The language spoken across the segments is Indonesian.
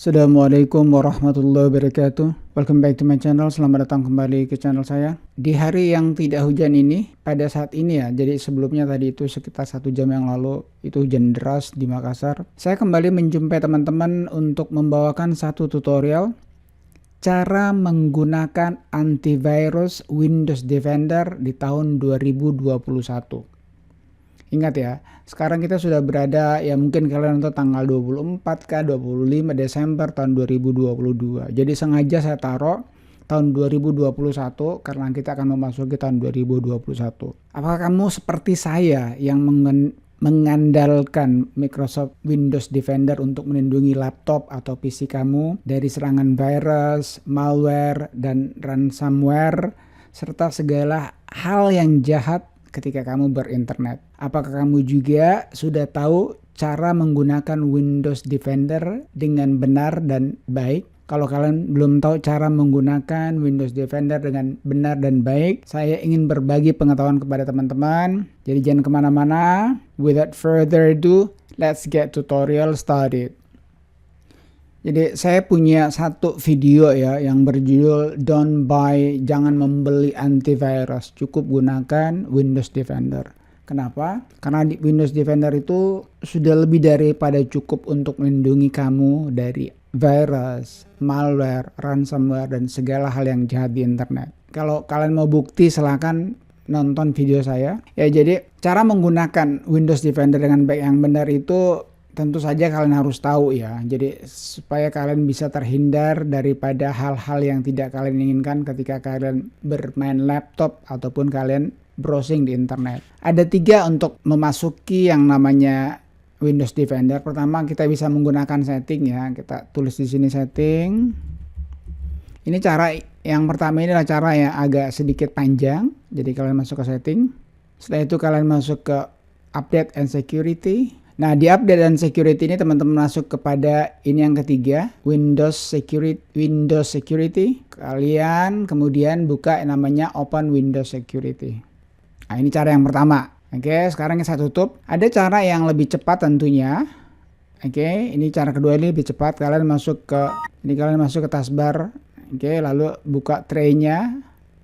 Assalamualaikum warahmatullahi wabarakatuh. Welcome back to my channel. Selamat datang kembali ke channel saya. Di hari yang tidak hujan ini, pada saat ini ya, jadi sebelumnya tadi itu sekitar 1 jam yang lalu itu hujan deras di Makassar. Saya kembali menjumpai teman-teman untuk membawakan satu tutorial cara menggunakan antivirus Windows Defender di tahun 2021. Ingat ya, sekarang kita sudah berada, ya mungkin kalian nonton tanggal 24 kah, 25 Desember tahun 2022. Jadi sengaja saya taruh tahun 2021 karena kita akan memasuki tahun 2021. Apakah kamu seperti saya yang mengandalkan Microsoft Windows Defender untuk melindungi laptop atau PC kamu dari serangan virus, malware, dan ransomware, serta segala hal yang jahat ketika kamu berinternet? Apakah kamu juga sudah tahu cara menggunakan Windows Defender dengan benar dan baik? Kalau kalian belum tahu cara menggunakan Windows Defender dengan benar dan baik, saya ingin berbagi pengetahuan kepada teman-teman. Jadi jangan kemana-mana. Without further ado, let's get tutorial started. Jadi saya punya satu video ya yang berjudul Don't Buy, jangan membeli antivirus, cukup gunakan Windows Defender. Kenapa? Karena di Windows Defender itu sudah lebih daripada cukup untuk melindungi kamu dari virus, malware, ransomware, dan segala hal yang jahat di internet. Kalau kalian mau bukti silahkan nonton video saya. Ya jadi cara menggunakan Windows Defender dengan baik yang benar itu tentu saja kalian harus tahu ya. Jadi supaya kalian bisa terhindar daripada hal-hal yang tidak kalian inginkan ketika kalian bermain laptop ataupun kalian browsing di internet. Ada 3 untuk memasuki yang namanya Windows Defender. Pertama, kita bisa menggunakan setting ya. Kita tulis di sini setting. Ini cara yang pertama, ini adalah cara yang agak sedikit panjang. Jadi kalian masuk ke setting. Setelah itu kalian masuk ke update and security. Nah, di update dan security ini teman-teman masuk kepada ini yang ketiga, Windows Security. Kalian kemudian buka yang namanya Open Windows Security. Nah, ini cara yang pertama. Oke, sekarang yang saya tutup. Ada cara yang lebih cepat tentunya. Oke, ini cara kedua, ini lebih cepat. Kalian masuk ke taskbar. Oke, lalu buka tray-nya.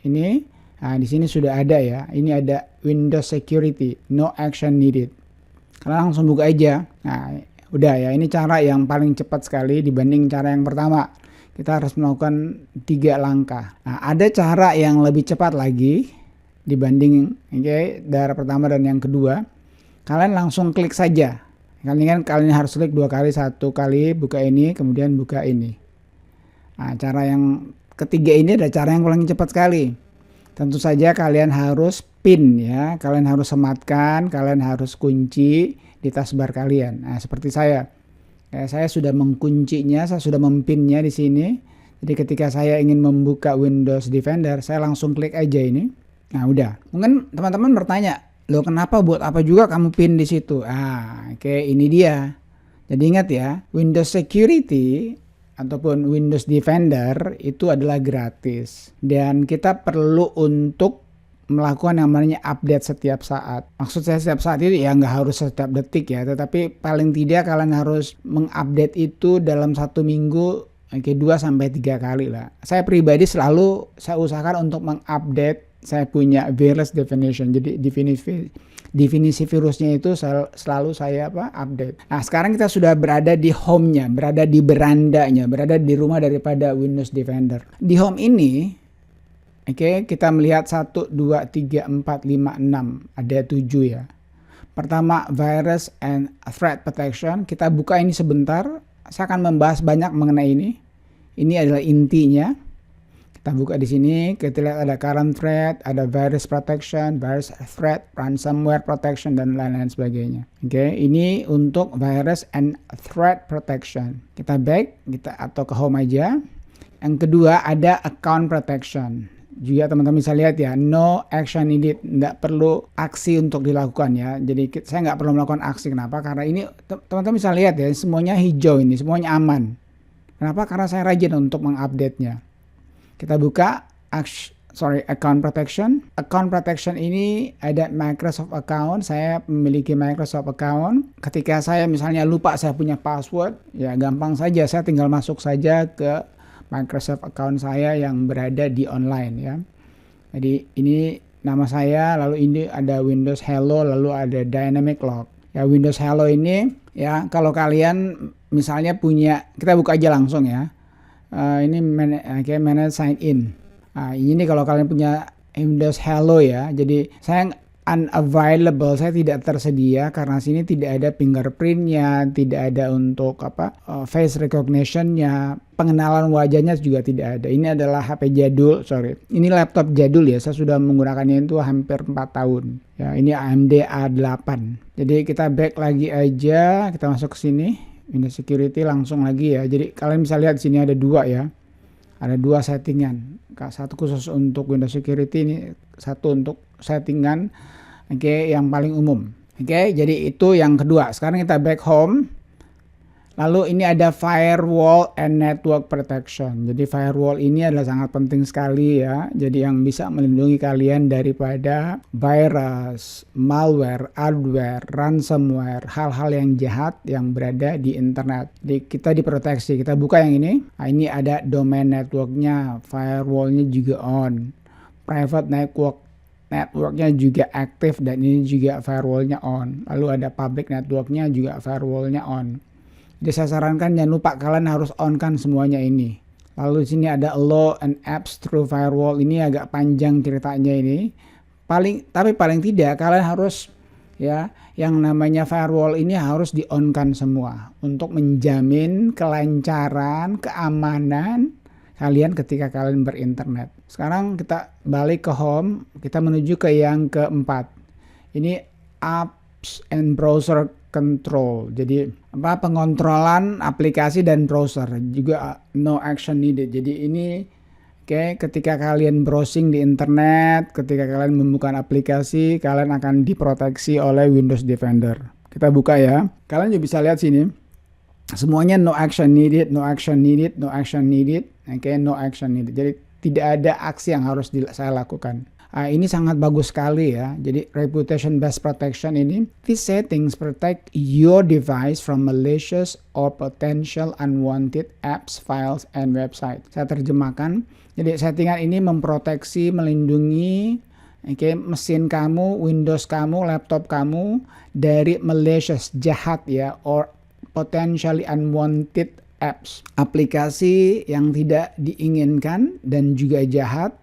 Ini. Nah, di sini sudah ada ya. Ini ada Windows Security, no action needed. Kalian langsung buka aja. Nah, udah ya, ini cara yang paling cepat sekali dibanding cara yang pertama. Kita harus melakukan 3 langkah. Nah, ada cara yang lebih cepat lagi dibanding dari pertama dan yang kedua. Kalian langsung klik saja. Kalian harus klik 2 kali, 1 kali buka ini, kemudian buka ini. Nah, cara yang ketiga ini adalah cara yang paling cepat sekali. Tentu saja kalian harus pin ya, kalian harus sematkan, kalian harus kunci di taskbar kalian. Nah, seperti saya. Saya sudah mengkuncinya, saya sudah mempinnya di sini. Jadi ketika saya ingin membuka Windows Defender, saya langsung klik aja ini. Nah, udah. Mungkin teman-teman bertanya, "Loh, kenapa buat apa juga kamu pin di situ?" Ini dia. Jadi ingat ya, Windows Security ataupun Windows Defender itu adalah gratis. Dan kita perlu untuk melakukan yang namanya update setiap saat. Maksud saya setiap saat itu ya nggak harus setiap detik ya, tetapi paling tidak kalian harus mengupdate itu dalam 1 minggu, 2-3 kali lah. Saya pribadi selalu saya usahakan untuk mengupdate. Saya punya virus definition, jadi definisi virusnya itu selalu saya update. Nah, sekarang kita sudah berada di home-nya, berada di berandanya, berada di rumah daripada Windows Defender. Di home ini, kita melihat 1, 2, 3, 4, 5, 6. Ada 7 ya. Pertama, virus and threat protection. Kita buka ini sebentar. Saya akan membahas banyak mengenai ini. Ini adalah intinya. Kita buka di sini, kita lihat ada current threat, ada virus protection, virus threat, ransomware protection, dan lain-lain sebagainya. Ini untuk virus and threat protection. Kita back, atau ke home aja. Yang kedua ada account protection. Juga teman-teman bisa lihat ya, no action needed, nggak perlu aksi untuk dilakukan ya. Jadi saya nggak perlu melakukan aksi. Kenapa? Karena ini teman-teman bisa lihat ya, semuanya hijau ini, semuanya aman. Kenapa? Karena saya rajin untuk mengupdate-nya. Kita buka account protection. Account protection ini ada Microsoft account. Saya memiliki Microsoft account. Ketika saya misalnya lupa saya punya password, ya gampang saja, saya tinggal masuk saja ke Microsoft account saya yang berada di online ya. Jadi ini nama saya, lalu ini ada Windows Hello, lalu ada Dynamic Lock. Ya, Windows Hello ini ya, kalau kalian misalnya punya, kita buka aja langsung ya. Ini manage sign in. Nah, ini kalau kalian punya Windows Hello ya. Jadi saya unavailable, saya tidak tersedia karena sini tidak ada fingerprintnya, tidak ada untuk face recognition-nya, pengenalan wajahnya juga tidak ada. Ini adalah HP jadul, ini laptop jadul ya, saya sudah menggunakannya itu hampir 4 tahun ya. Ini AMD A8. Jadi kita back lagi aja, kita masuk ke sini Windows Security langsung lagi ya. Jadi kalian bisa lihat di sini ada 2 ya, ada 2 settingan, satu khusus untuk Windows Security, ini satu untuk settingan yang paling umum. Jadi itu yang kedua. Sekarang kita back home. Lalu ini ada firewall and network protection. Jadi firewall ini adalah sangat penting sekali ya. Jadi yang bisa melindungi kalian daripada virus, malware, adware, ransomware, hal-hal yang jahat yang berada di internet. Jadi kita diproteksi. Kita buka yang ini. Nah, ini ada domain networknya, firewallnya juga on, private networknya juga aktif, dan ini juga firewallnya on. Lalu ada public networknya juga firewallnya on. Jadi saya sarankan jangan lupa kalian harus on kan semuanya ini. Lalu di sini ada allow and apps through firewall. Ini agak panjang ceritanya ini. Tapi paling tidak kalian harus ya, yang namanya firewall ini harus di on kan semua untuk menjamin kelancaran, keamanan kalian ketika kalian berinternet. Sekarang kita balik ke home, kita menuju ke yang keempat. Ini apps and browser control. Jadi pengontrolan aplikasi dan browser, juga no action needed. Jadi ini ketika kalian browsing di internet, ketika kalian membuka aplikasi, kalian akan diproteksi oleh Windows Defender. Kita buka ya. Kalian juga bisa lihat sini. Semuanya no action needed, no action needed, no action needed. No action needed. Jadi tidak ada aksi yang harus saya lakukan. Ini sangat bagus sekali ya. Jadi reputation based protection ini, these settings protect your device from malicious or potential unwanted apps, files, and website. Saya terjemahkan. Jadi settingan ini memproteksi, melindungi mesin kamu, Windows kamu, laptop kamu dari malicious, jahat ya, or potentially unwanted apps, aplikasi yang tidak diinginkan dan juga jahat.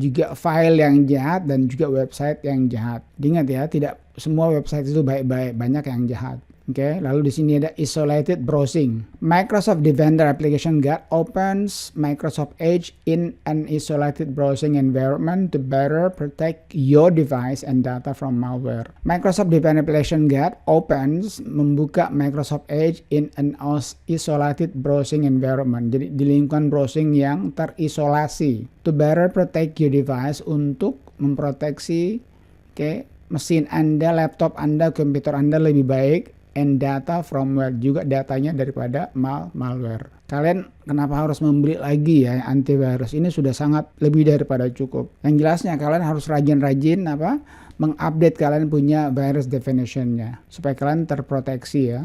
Juga file yang jahat dan juga website yang jahat. Ingat ya, tidak semua website itu baik-baik, banyak yang jahat. Lalu di sini ada isolated browsing. Microsoft Defender Application Guard opens Microsoft Edge in an isolated browsing environment to better protect your device and data from malware. Microsoft Defender Application Guard opens, membuka Microsoft Edge in an isolated browsing environment. Jadi di lingkungan browsing yang terisolasi. To better protect your device, untuk memproteksi mesin Anda, laptop Anda, komputer Anda lebih baik, and data from malware, juga datanya daripada malware. Kalian kenapa harus membeli lagi ya antivirus? Ini sudah sangat lebih daripada cukup. Yang jelasnya kalian harus rajin-rajin mengupdate kalian punya virus definition-nya supaya kalian terproteksi ya.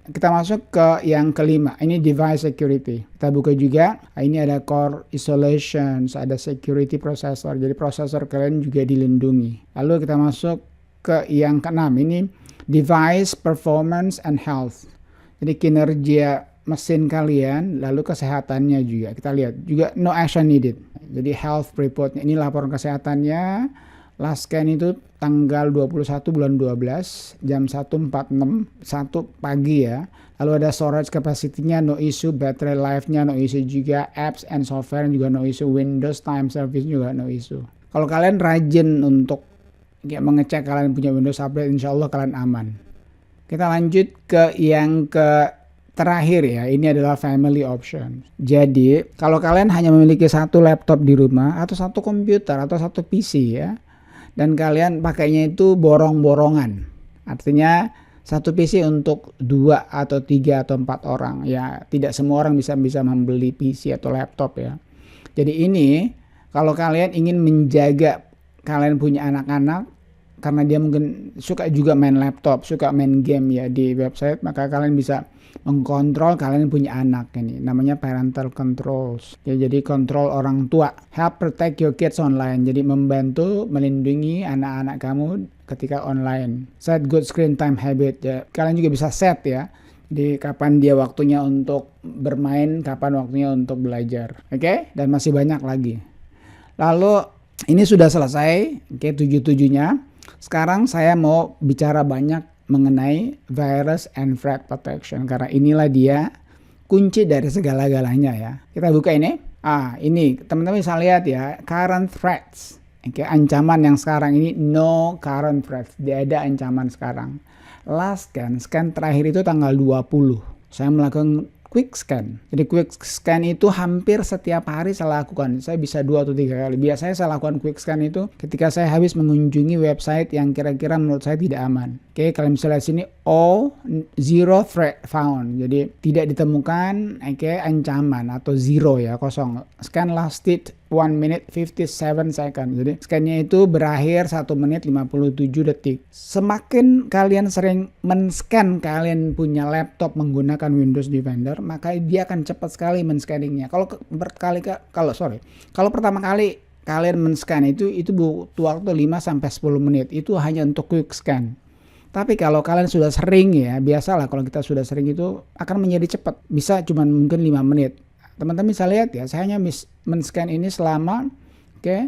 Kita masuk ke yang kelima, ini device security. Kita buka juga, ini ada core isolation, ada security processor, jadi prosesor kalian juga dilindungi. Lalu kita masuk ke yang keenam, ini device performance and health. Jadi kinerja mesin kalian, lalu kesehatannya juga. Kita lihat juga no action needed. Jadi health reportnya, ini laporan kesehatannya. Last scan itu tanggal 21 bulan 12 jam 1.46 1 pagi ya. Lalu ada storage capacity-nya no issue, battery life-nya no issue juga, apps and software juga no issue, Windows time service juga no issue. Kalau kalian rajin untuk mengecek kalian punya Windows update, insya Allah kalian aman. Kita lanjut ke yang terakhir ya, ini adalah family option. Jadi kalau kalian hanya memiliki satu laptop di rumah atau satu komputer atau satu PC ya, dan kalian pakainya itu borong-borongan, artinya satu PC untuk 2 atau 3 atau 4 orang ya, tidak semua orang bisa membeli PC atau laptop ya. Jadi ini Kalau kalian ingin menjaga kalian punya anak-anak, karena dia mungkin suka juga main laptop, suka main game ya di website, maka kalian bisa mengkontrol kalian punya anak. Ini namanya parental controls ya, jadi kontrol orang tua. Help protect your kids online, jadi membantu melindungi anak-anak kamu ketika online. Set good screen time habit ya, kalian juga bisa set ya, di kapan dia waktunya untuk bermain, kapan waktunya untuk belajar. Oke? Dan masih banyak lagi. Lalu ini sudah selesai, oke, 7-7-nya. Sekarang saya mau bicara banyak mengenai virus and threat protection, karena inilah dia kunci dari segala-galanya ya. Kita buka ini. Ini teman-teman bisa lihat ya, current threats. Oke, ancaman yang sekarang ini no current threats, tidak ada ancaman sekarang. Last scan terakhir itu tanggal 20. Saya melakukan quick scan. Jadi quick scan itu hampir setiap hari saya lakukan. Saya bisa 2 atau 3 kali. Biasanya saya lakukan quick scan itu ketika saya habis mengunjungi website yang kira-kira menurut saya tidak aman. Oke, kalian bisa lihat sini, zero threat found. Jadi tidak ditemukan ancaman atau zero ya, kosong. Scan lasted 1 minute 57 second. Jadi scan-nya itu berakhir 1 menit 57 detik. Semakin kalian sering men-scan kalian punya laptop menggunakan Windows Defender, maka dia akan cepat sekali men-scanningnya. Kalau pertama kali kalian men-scan itu butuh waktu 5-10 menit. Itu hanya untuk quick scan. Tapi kalau kalian sudah sering ya, biasalah kalau kita sudah sering itu akan menjadi cepat. Bisa cuma mungkin 5 menit. Teman-teman bisa lihat ya, saya hanya men-scan ini selama 1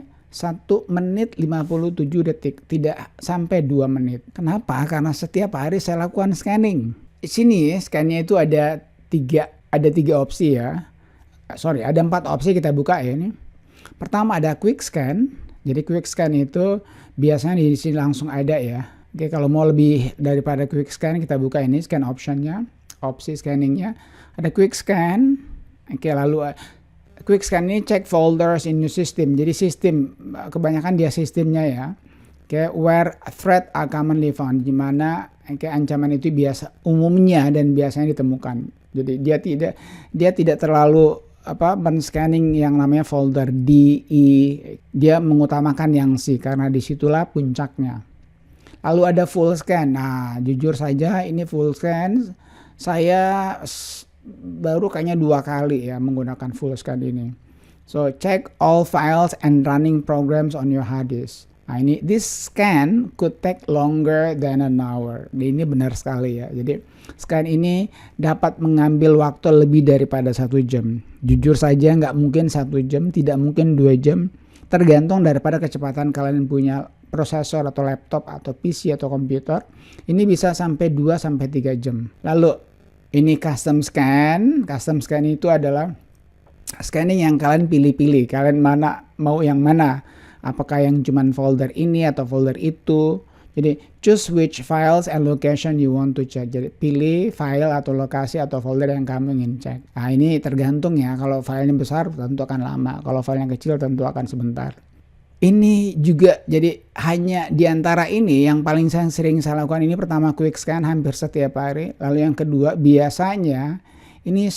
menit 57 detik, tidak sampai 2 menit. Kenapa? Karena setiap hari saya lakukan scanning. Di sini scan-nya itu ada 3 opsi ya. Ada 4 opsi, kita buka ya ini. Pertama ada quick scan. Jadi quick scan itu biasanya di sini langsung ada ya. Oke, kalau mau lebih daripada quick scan, kita buka ini scan optionnya, opsi scanningnya. Ada quick scan. Oke, lalu quick scan ini check folders in your system. Jadi sistem, kebanyakan dia sistemnya ya. Oke, where threat are commonly found, di mana ancaman itu biasa umumnya dan biasanya ditemukan. Jadi dia tidak terlalu men-scanning yang namanya folder D, E. Dia mengutamakan yang C karena disitulah puncaknya. Lalu ada full scan. Nah, jujur saja ini full scan saya baru kayaknya 2 kali ya menggunakan full scan ini. So check all files and running programs on your hard disk. Nah ini, this scan could take longer than an hour. Ini benar sekali ya. Jadi scan ini dapat mengambil waktu lebih daripada 1 jam. Jujur saja nggak mungkin 1 jam, tidak mungkin 2 jam. Tergantung daripada kecepatan kalian punya prosesor atau laptop atau PC atau komputer. Ini bisa sampai 2-3 jam. Lalu ini custom scan. Custom scan itu adalah scanning yang kalian pilih-pilih. Kalian mau yang mana? Apakah yang cuman folder ini atau folder itu? Jadi choose which files and location you want to check. Jadi pilih file atau lokasi atau folder yang kamu ingin cek. Nah ini tergantung ya. Kalau filenya besar tentu akan lama. Kalau filenya kecil tentu akan sebentar. Ini juga jadi hanya di antara ini yang paling sering saya lakukan ini, pertama quick scan hampir setiap hari. Lalu yang kedua biasanya ini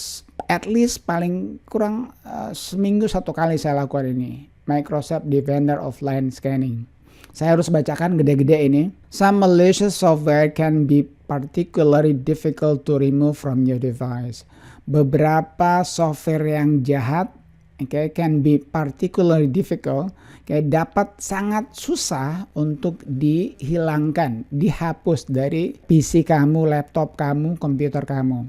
at least paling kurang seminggu 1 kali saya lakukan ini. Microsoft Defender Offline Scanning. Saya harus bacakan gede-gede ini. Some malicious software can be particularly difficult to remove from your device. Beberapa software yang jahat can be particularly difficult, dapat sangat susah untuk dihilangkan, dihapus dari PC kamu, laptop kamu, komputer kamu.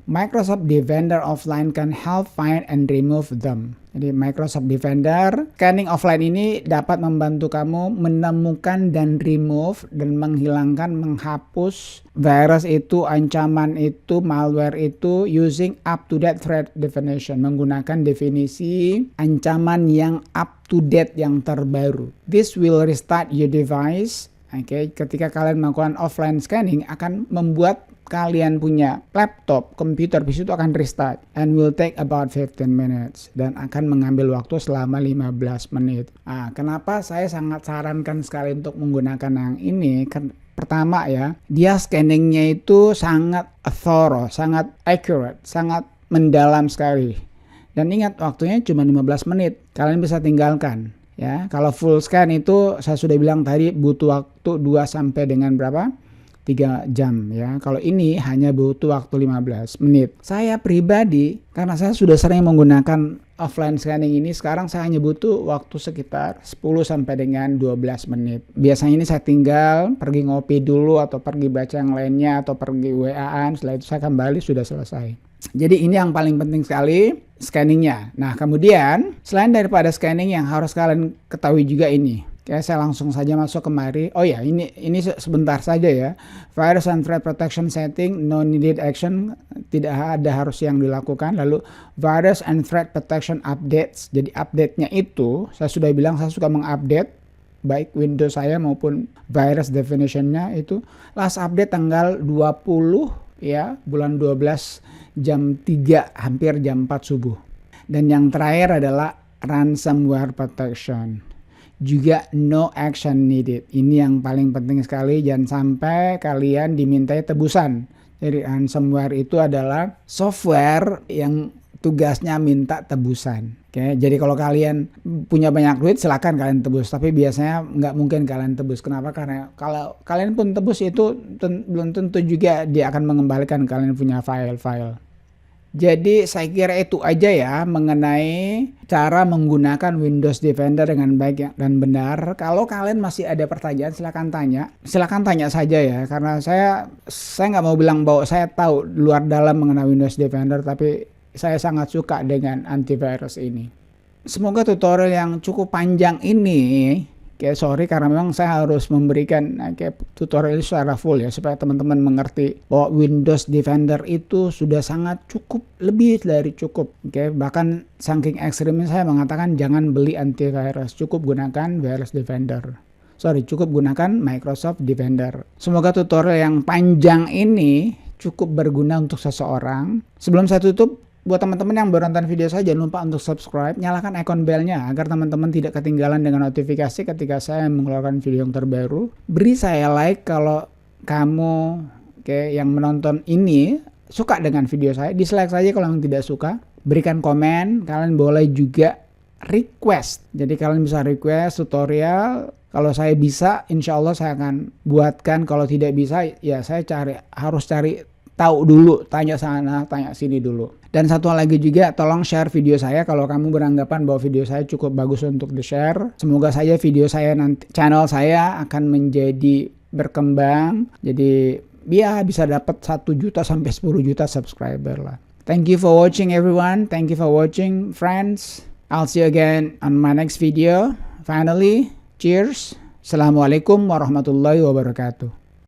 Microsoft Defender Offline can help find and remove them. Jadi Microsoft Defender scanning offline ini dapat membantu kamu menemukan dan remove dan menghilangkan, menghapus virus itu, ancaman itu, malware itu using up-to-date threat definition, menggunakan definisi ancaman yang up-to-date, yang terbaru. This will restart your device. Ketika kalian melakukan offline scanning akan membuat kalian punya laptop, komputer, PC itu akan restart and will take about 15 minutes dan akan mengambil waktu selama 15 menit. Nah, kenapa saya sangat sarankan sekali untuk menggunakan yang ini? Pertama ya, dia scanningnya itu sangat thorough, sangat accurate, sangat mendalam sekali. Dan ingat, waktunya cuma 15 menit. Kalian bisa tinggalkan. Ya, kalau full scan itu saya sudah bilang tadi butuh waktu 2 sampai dengan berapa? 3 jam ya. Kalau ini hanya butuh waktu 15 menit. Saya pribadi, karena saya sudah sering menggunakan offline scanning ini, sekarang saya hanya butuh waktu sekitar 10 sampai dengan 12 menit. Biasanya ini saya tinggal pergi ngopi dulu atau pergi baca yang lainnya atau pergi WA-an, setelah itu saya kembali sudah selesai. Jadi ini yang paling penting sekali, scanningnya. Nah kemudian selain daripada scanning yang harus kalian ketahui juga ini. Oke, saya langsung saja masuk kemari. Oh ya, ini sebentar saja ya. Virus and threat protection setting, no needed action, tidak ada harus yang dilakukan. Lalu virus and threat protection updates. Jadi update-nya itu, saya sudah bilang saya suka mengupdate baik Windows saya maupun virus definition-nya itu. Last update tanggal 20 ya, bulan 12 jam 3, hampir jam 4 subuh. Dan yang terakhir adalah ransomware protection. Juga no action needed. Ini yang paling penting sekali, jangan sampai kalian dimintai tebusan. Jadi ransomware itu adalah software yang tugasnya minta tebusan. Oke, jadi kalau kalian punya banyak duit silakan kalian tebus, tapi biasanya nggak mungkin kalian tebus. Kenapa? Karena kalau kalian pun tebus itu belum tentu juga dia akan mengembalikan kalian punya file-file. Jadi saya kira itu aja ya mengenai cara menggunakan Windows Defender dengan baik dan benar. Kalau kalian masih ada pertanyaan silakan tanya saja ya, karena saya nggak mau bilang bahwa saya tahu luar dalam mengenai Windows Defender, tapi saya sangat suka dengan antivirus ini. Semoga tutorial yang cukup panjang ini, sorry karena memang saya harus memberikan tutorial secara full ya, supaya teman-teman mengerti bahwa Windows Defender itu sudah sangat cukup, lebih dari cukup. Bahkan saking ekstrimnya saya mengatakan jangan beli antivirus, cukup gunakan virus Defender. Cukup gunakan Microsoft Defender. Semoga tutorial yang panjang ini cukup berguna untuk seseorang. Sebelum saya tutup, buat teman-teman yang baru nonton video saya, jangan lupa untuk subscribe, nyalakan icon belnya agar teman-teman tidak ketinggalan dengan notifikasi ketika saya mengeluarkan video yang terbaru. Beri saya like kalau kamu yang menonton ini suka dengan video saya. Dislike saja kalau yang tidak suka. Berikan komen, kalian boleh juga request. Jadi kalian bisa request tutorial. Kalau saya bisa, insya Allah saya akan buatkan. Kalau tidak bisa, ya saya harus cari tahu dulu, tanya sana, tanya sini dulu. Dan satu hal lagi juga, tolong share video saya kalau kamu beranggapan bahwa video saya cukup bagus untuk di-share. Semoga saja video saya nanti, channel saya akan menjadi berkembang. Jadi ya bisa dapat 1 juta sampai 10 juta subscriber lah. Thank you for watching everyone. Thank you for watching friends. I'll see you again on my next video. Finally, cheers. Assalamualaikum warahmatullahi wabarakatuh.